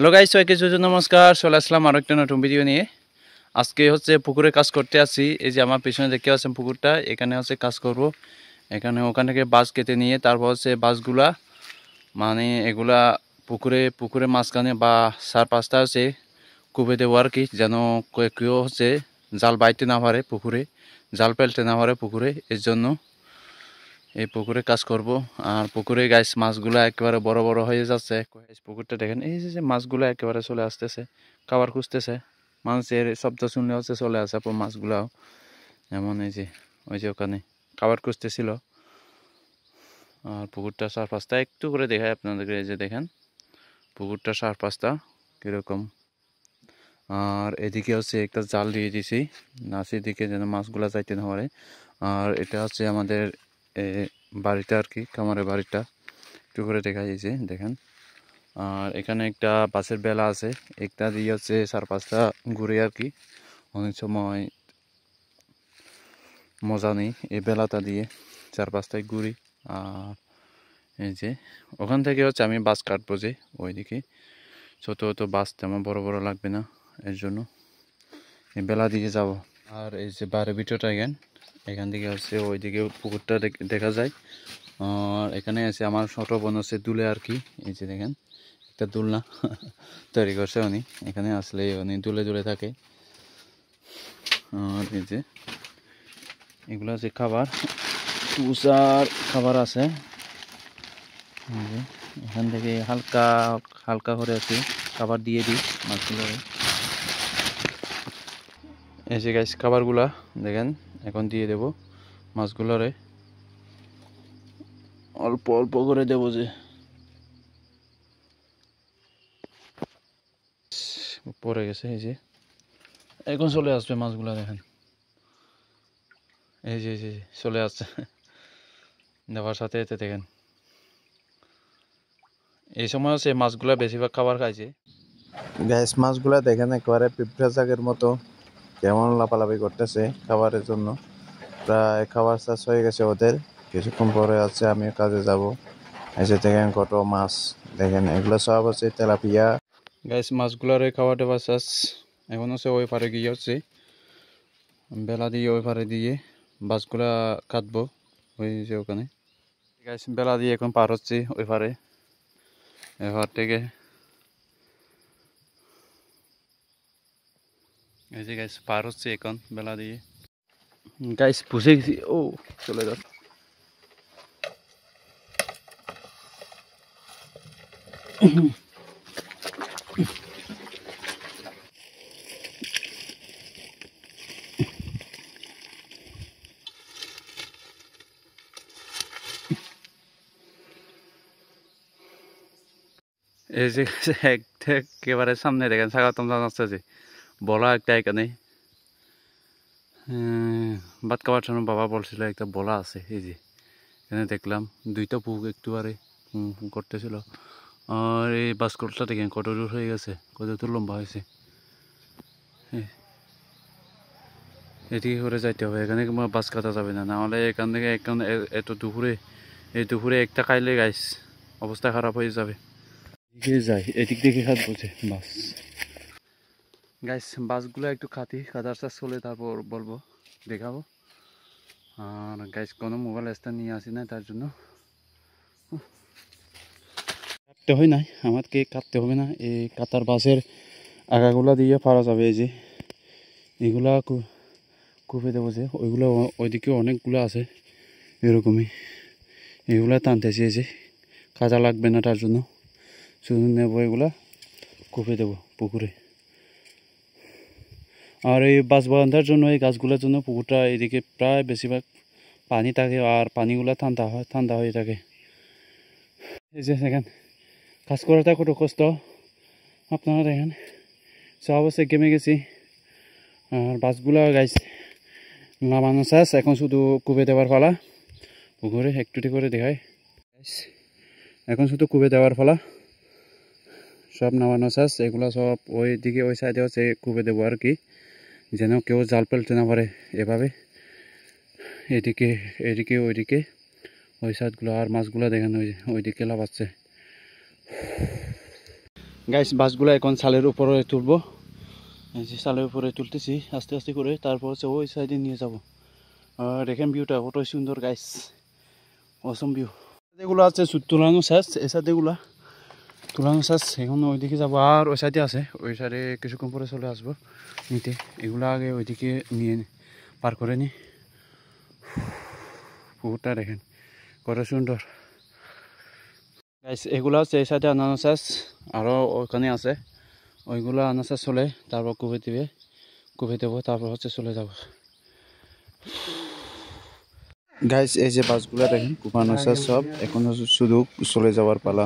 Hello guys, সবাইকে নমস্কার। চলে আসলাম আরো একটা নতুন ভিডিও নিয়ে। আজকে হচ্ছে পুকুরে কাজ করতে আসি। এই যে আমার পিছনে দেখতে পাচ্ছেন পুকুরটা, এখানে হচ্ছে কাজ করব। এখানে ওখান থেকে বাঁশ কেটে নিয়ে তারপর হচ্ছে বাঁশগুলা মানে এগুলা পুকুরে মাঝখানে বা চারপাশটা হচ্ছে কুবে দেবো আর কি, যেন কেউ হচ্ছে জাল বাইতে না পারে পুকুরে, জাল ফেলতে না পারে পুকুরে। এর জন্য এই পুকুরে কাজ করব। আর পুকুরে গাইস মাছগুলো একেবারে বড় বড় হয়ে যাচ্ছে। পুকুরটা দেখেন, এই যে মাছগুলো একেবারে চলে আসতেছে, খাবার খুঁজতেছে। মাছের শব্দ শুনলে হচ্ছে চলে আসে মাছগুলাও। এমন এই যে ওই যে ওখানে খাবার খুঁজতেছিল। আর পুকুরটা চারপাশটা একটু করে দেখায় আপনাদেরকে। এই যে দেখেন পুকুরটা চারপাশটা কীরকম। আর এদিকে হচ্ছে একটা জাল দিয়ে দিছি নাসির দিকে, যেন মাছগুলা যাইতে না পারে। আর এটা হচ্ছে আমাদের বাড়িটা আর কি, খামারের বাড়িটা একটু করে দেখা যাচ্ছে দেখেন। আর এখানে একটা বাঁশের বেলা আছে, একটা দিয়ে হচ্ছে চারপাশটা ঘুরে আর কি। অনেক সময় মজা নেই এই বেলাটা দিয়ে চারপাশটায় ঘুরি। আর এই যে ওখান থেকে হচ্ছে আমি বাঁশ কাটবো, যে ওইদিকে ছোট ছোট বাঁশ, তেমন বড় বড় লাগবে না, এর জন্য এই বেলা দিয়ে যাব। আর এই যে বাড়ির ভিতরটা এখান থেকে হচ্ছে ওইদিকে পুকুরটা দেখা যায়। আর এখানে আছে আমার ছোট বোন হচ্ছে দুলে আর কি। এই যে দেখেন একটা দুলনা তৈরি করছে উনি, এখানে আসলে উনি দুলে দুলে থাকে। আর এই যে এগুলো হচ্ছে খাবার, তুষার খাবার আছে। এখান থেকে হালকা হালকা করে আছে খাবার দিয়ে দিই মাছগুলো। এই যে গাইস খাবারগুলা দেখেন এখন দিয়ে দেব মাছগুলোরে, অল্প অল্প করে দেবো। যে পড়ে গেছে, এই যে এখন চলে আসবে মাছগুলা দেখেন। এই যে চলে আসছে দেওয়ার সাথে এতে দেখেন। এই সময় হচ্ছে মাছগুলা বেশিরভাগ খাবার খাইছে। গ্যাস মাছগুলা দেখেন একেবারে পিঁপড়া জাগের মতো কেমন লাফালাফি করতেছে খাবারের জন্য। প্রায় খাবার শেষ হয়ে গেছে ওদের, কিছুক্ষণ পরে আছে আমিও কাজে যাব। এসে দেখেন কত মাছ, দেখেন এগুলো সব হচ্ছে তেলাপিয়া। গ্যাস মাছগুলার খাওয়া দাওয়া শেষ। এখন হচ্ছে ওই পারে গিয়ে হচ্ছে বেলা দিয়ে ওই পারে দিয়ে মাছগুলা কাটবো ওই যে ওখানে। গ্যাস বেলা দিয়ে এখন পার হচ্ছে ওই পারে, এবার থেকে এই যে গাইস পার হচ্ছে এখন বেলা দিয়ে। গাইস বুঝে গেছি, ও চলে যাচ্ছে। এই যে একেবারে সামনে দেখেন স্বাগতম জানাচ্ছে যে বলা একটা এখানে ভাত খাওয়ার জন্য বাবা বলছিল একটা বলা আছে। এই যে এখানে দেখলাম দুইটা বুক একটুবারে করতেছিল। আর এই বাসকলটা দেখেন কত দূর হয়ে গেছে, কত দূর লম্বা হয়েছে। এদিকে করে যাইতে হবে, এখানে বাস কাটা যাবে না, নাহলে এখান থেকে এত দুপুরে এই দুপুরে একটা খাইলে গাইস অবস্থা খারাপ হয়ে যাবে। এদিকে যাই, এদিক দিকে খাত বলছে বাস। গাইস বাসগুলো একটু কাটার চাষ চলে তারপর বলবো, দেখাবো। আর গাইস কোনো মোবাইল স্ট্যান্ড নিয়ে আসি না, তার জন্য কাটতে হয় নাই, আমাকে কাটতে হবে না। এই কাতার বাসের আগাগুলা দিয়ে পারা যাবে। এই যে এগুলা কুপে দেবো, যে ওইগুলো ওইদিকে অনেকগুলো আছে এরকমই, এগুলা টানতেছি। এই যে কাজা লাগবে না, তার জন্য শুধু নেবো এগুলা কুপে দেবো পুকুরে। আর এই বাঁশ বাগানটার জন্য, এই গাছগুলোর জন্য পুকুরটা এদিকে প্রায় বেশিরভাগ পানি থাকে, আর পানিগুলো ঠান্ডা হয়ে থাকে। এই যে দেখেন কাজ করাটা কত কষ্ট, আপনারা দেখেন সব অবশ্যই গেমে গেছি। আর বাসগুলো গাইস নামানো শেষ, এখন শুধু কুপে দেওয়ার পালা পুকুরে। একটু করে দেখায়, এখন শুধু কুপে দেওয়ার পালা, সব নামানো শেষ। এগুলো সব ওই দিকে ওই সাইডে হচ্ছে কুপে দেবো আর কি, যেন কেউ জাল ফেলতে না পারে এভাবে। এদিকে এদিকে ওইদিকে ওই সাইডগুলো। আর মাছগুলো দেখেন ওইদিকে লাফাচ্ছে। গাইস বাসগুলো এখন সালের উপরে তুলবো, এই যে সালের উপরে তুলতেছি আস্তে আস্তে করে, তারপর হচ্ছে ওই সাইডে নিয়ে যাব। দেখেন ভিউটা কত সুন্দর গাইস, অসম ভিউ। যেগুলো আছে তুলানো শেষ, এই সাইডেগুলা তুলানো শেষ, এখন ওইদিকে যাবো। আর ওই সাইডে আছে, ওই সাইডে কিছুক্ষণ পরে চলে আসবো নিতে। এগুলো আগে ওইদিকে নিয়ে পার করে নি। পুকুরটা দেখেন কত সুন্দর গাইস। এগুলো হচ্ছে এই সাইডে আনানো শেষ, আরও ওখানে আছে, ওইগুলো আনা শেষ চলে, তারপর কুবে দেবো, তারপর হচ্ছে চলে যাব। গাইস এই যে বাসগুলো দেখেন কুপানো শেষ সব, এখন শুধু চলে যাওয়ার পালা।